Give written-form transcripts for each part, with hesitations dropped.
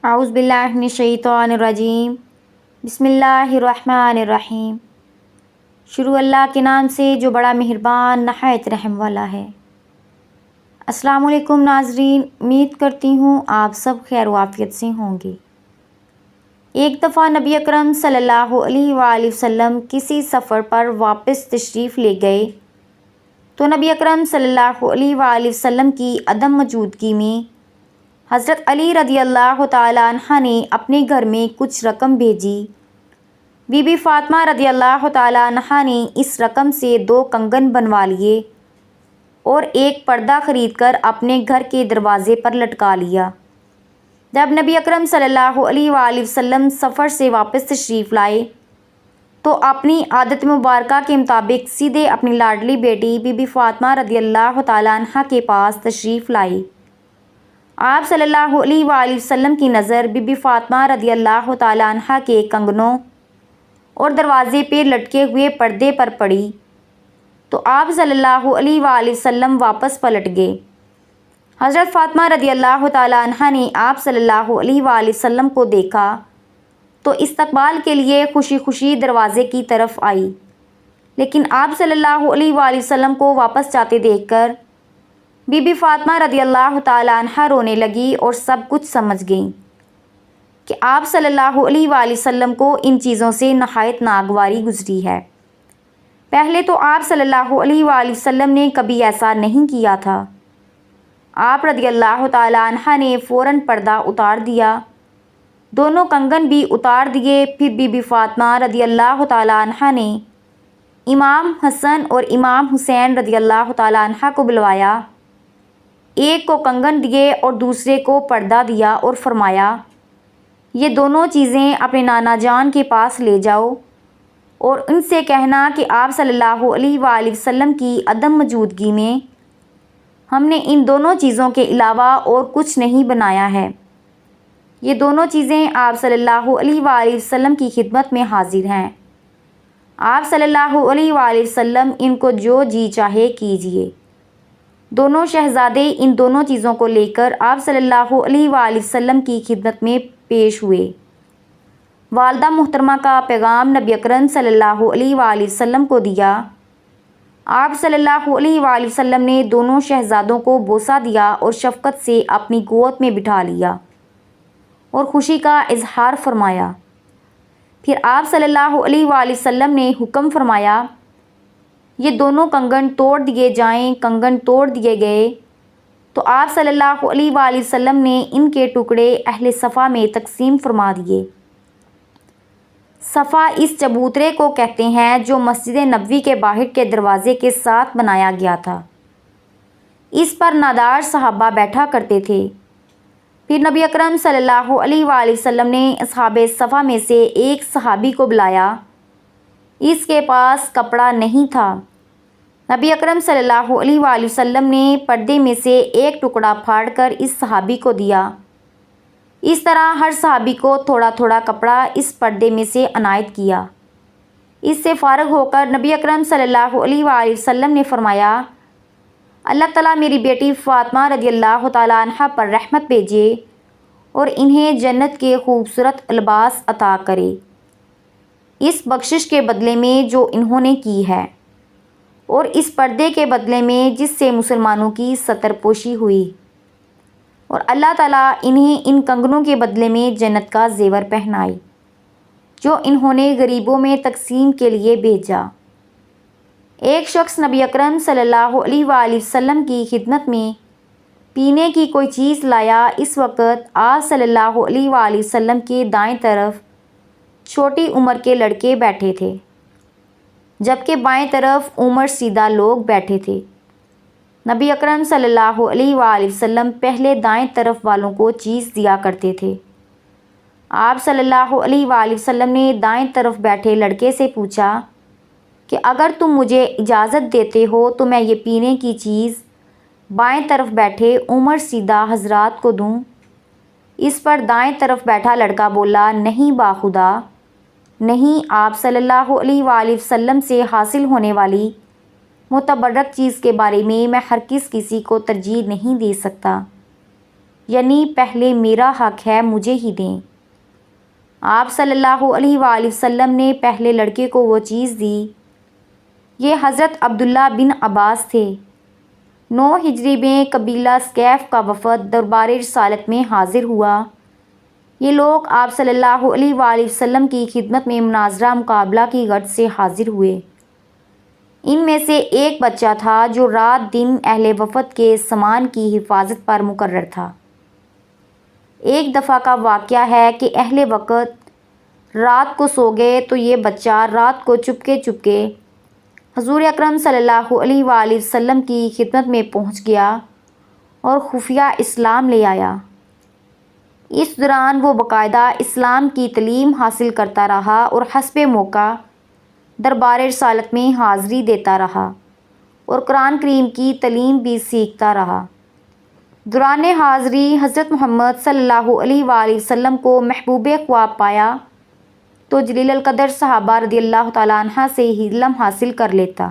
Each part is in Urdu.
اعوذ باللہ من الشیطان الرجیم، بسم اللہ الرحمن الرحیم۔ شروع اللہ کے نام سے جو بڑا مہربان نہایت رحم والا ہے۔ السلام علیکم ناظرین، امید کرتی ہوں آپ سب خیر و عافیت سے ہوں گے۔ ایک دفعہ نبی اکرم صلی اللہ علیہ وآلہ وسلم کسی سفر پر واپس تشریف لے گئے تو نبی اکرم صلی اللہ علیہ وآلہ وسلم کی عدم موجودگی میں حضرت علی رضی اللہ تعالیٰ عنہ نے اپنے گھر میں کچھ رقم بھیجی۔ بی بی فاطمہ رضی اللہ تعالیٰ عنہ نے اس رقم سے 2 کنگن بنوا لیے اور ایک پردہ خرید کر اپنے گھر کے دروازے پر لٹکا لیا۔ جب نبی اکرم صلی اللہ علیہ وآلہ وسلم سفر سے واپس تشریف لائے تو اپنی عادت مبارکہ کے مطابق سیدھے اپنی لاڈلی بیٹی بی بی فاطمہ رضی اللہ تعالیٰ عنہ کے پاس تشریف لائے۔ آپ صلی اللہ علیہ وآلہ وسلم کی نظر بی بی فاطمہ رضی اللہ تعالیٰ عنہ کے کنگنوں اور دروازے پہ لٹکے ہوئے پردے پر پڑی تو آپ صلی اللہ علیہ وآلہ وسلم واپس پلٹ گئے۔ حضرت فاطمہ رضی اللہ تعالیٰ عنہ نے آپ صلی اللہ علیہ وآلہ وسلم کو دیکھا تو استقبال کے لیے خوشی خوشی دروازے کی طرف آئی، لیکن آپ صلی اللہ علیہ وآلہ وسلم کو واپس جاتے دیکھ کر بی بی فاطمہ رضی اللہ تعالیٰ عنہ رونے لگی اور سب کچھ سمجھ گئیں کہ آپ صلی اللہ علیہ وآلہ وسلم کو ان چیزوں سے نہایت ناگواری گزری ہے۔ پہلے تو آپ صلی اللہ علیہ وآلہ وسلم نے کبھی ایسا نہیں کیا تھا۔ آپ رضی اللہ تعالیٰ عنہ نے فوراً پردہ اتار دیا، دونوں کنگن بھی اتار دیے۔ پھر بی بی فاطمہ رضی اللہ تعالیٰ عنہ نے امام حسن اور امام حسین رضی اللہ تعالیٰ عنہ کو بلوایا، ایک کو کنگن دیے اور دوسرے کو پردہ دیا اور فرمایا یہ دونوں چیزیں اپنے نانا جان کے پاس لے جاؤ اور ان سے کہنا کہ آپ صلی اللہ علیہ وآلہ وسلم کی عدم موجودگی میں ہم نے ان دونوں چیزوں کے علاوہ اور کچھ نہیں بنایا ہے۔ یہ دونوں چیزیں آپ صلی اللہ علیہ وآلہ وسلم کی خدمت میں حاضر ہیں، آپ صلی اللہ علیہ وآلہ وسلم ان کو جو جی چاہے کیجیے۔ دونوں شہزادے ان دونوں چیزوں کو لے کر آپ صلی اللہ علیہ وآلہ وسلم کی خدمت میں پیش ہوئے۔ والدہ محترمہ کا پیغام نبی اکرم صلی اللہ علیہ وآلہ وسلم کو دیا۔ آپ صلی اللہ علیہ وآلہ وسلم نے دونوں شہزادوں کو بوسہ دیا اور شفقت سے اپنی گود میں بٹھا لیا اور خوشی کا اظہار فرمایا۔ پھر آپ صلی اللہ علیہ وآلہ وسلم نے حکم فرمایا یہ دونوں کنگن توڑ دیے جائیں۔ کنگن توڑ دیے گئے تو آپ صلی اللہ علیہ وآلہ وسلم نے ان کے ٹکڑے اہل صفا میں تقسیم فرما دیے۔ صفا اس چبوترے کو کہتے ہیں جو مسجد نبوی کے باہر کے دروازے کے ساتھ بنایا گیا تھا۔ اس پر نادار صحابہ بیٹھا کرتے تھے۔ پھر نبی اکرم صلی اللہ علیہ وآلہ وسلم نے اصحاب صفا میں سے ایک صحابی کو بلایا، اس کے پاس کپڑا نہیں تھا۔ نبی اکرم صلی اللہ علیہ وآلہ وسلم نے پردے میں سے ایک ٹکڑا پھاڑ کر اس صحابی کو دیا۔ اس طرح ہر صحابی کو تھوڑا تھوڑا کپڑا اس پردے میں سے عنایت کیا۔ اس سے فارغ ہو کر نبی اکرم صلی اللہ علیہ وآلہ وسلم نے فرمایا اللہ تعالیٰ میری بیٹی فاطمہ رضی اللہ تعالیٰ عنہ پر رحمت بھیجے اور انہیں جنت کے خوبصورت لباس عطا کرے اس بخشش کے بدلے میں جو انہوں نے کی ہے اور اس پردے کے بدلے میں جس سے مسلمانوں کی ستر پوشی ہوئی، اور اللہ تعالیٰ انہیں ان کنگنوں کے بدلے میں جنت کا زیور پہنائے جو انہوں نے غریبوں میں تقسیم کے لیے بھیجا۔ ایک شخص نبی اکرم صلی اللہ علیہ وآلہ وسلم کی خدمت میں پینے کی کوئی چیز لایا۔ اس وقت آپ صلی اللہ علیہ وآلہ وسلم کے دائیں طرف چھوٹی عمر کے لڑکے بیٹھے تھے جبکہ بائیں طرف عمر سیدھا لوگ بیٹھے تھے۔ نبی اکرم صلی اللہ علیہ وآلہ وسلم پہلے دائیں طرف والوں کو چیز دیا کرتے تھے۔ آپ صلی اللہ علیہ وآلہ وسلم نے دائیں طرف بیٹھے لڑکے سے پوچھا کہ اگر تم مجھے اجازت دیتے ہو تو میں یہ پینے کی چیز بائیں طرف بیٹھے عمر سیدھا حضرات کو دوں؟ اس پر دائیں طرف بیٹھا لڑکا بولا نہیں باخدا، نہیں، آپ صلی اللہ علیہ وآلہ وسلم سے حاصل ہونے والی متبرک چیز کے بارے میں ہرگز کسی کو ترجیح نہیں دے سکتا۔ یعنی پہلے میرا حق ہے مجھے ہی دیں۔ آپ صلی اللہ علیہ وآلہ وسلم نے پہلے لڑکے کو وہ چیز دی۔ یہ حضرت عبداللہ بن عباس تھے۔ 9 ہجری میں قبیلہ ثقیف کا وفد دربار رسالت میں حاضر ہوا۔ یہ لوگ آپ صلی اللہ علیہ وآلہ وسلم کی خدمت میں مناظرہ مقابلہ کی غرض سے حاضر ہوئے۔ ان میں سے ایک بچہ تھا جو رات دن اہل وفد کے سامان کی حفاظت پر مقرر تھا۔ ایک دفعہ کا واقعہ ہے کہ اہل وقت رات کو سو گئے تو یہ بچہ رات کو چپکے حضور اکرم صلی اللہ علیہ وآلہ وسلم کی خدمت میں پہنچ گیا اور خفیہ اسلام لے آیا۔ اس دوران وہ باقاعدہ اسلام کی تعلیم حاصل کرتا رہا اور حسب موقع دربار رسالت میں حاضری دیتا رہا اور قرآن کریم کی تعلیم بھی سیکھتا رہا۔ دوران حاضری حضرت محمد صلی اللہ علیہ وآلہ وسلم کو محبوب خواب پایا تو جلیل القدر صحابہ رضی اللہ تعالیٰ عنہ سے ہی علم حاصل کر لیتا۔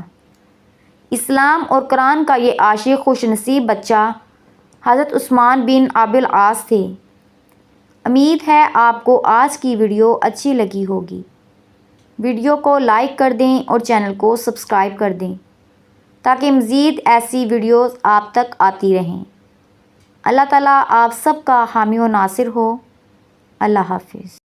اسلام اور قرآن کا یہ عاشق خوش نصیب بچہ حضرت عثمان بن ابی العاص تھے۔ امید ہے آپ کو آج کی ویڈیو اچھی لگی ہوگی۔ ویڈیو کو لائک کر دیں اور چینل کو سبسکرائب کر دیں تاکہ مزید ایسی ویڈیوز آپ تک آتی رہیں۔ اللہ تعالیٰ آپ سب کا حامی و ناصر ہو۔ اللہ حافظ۔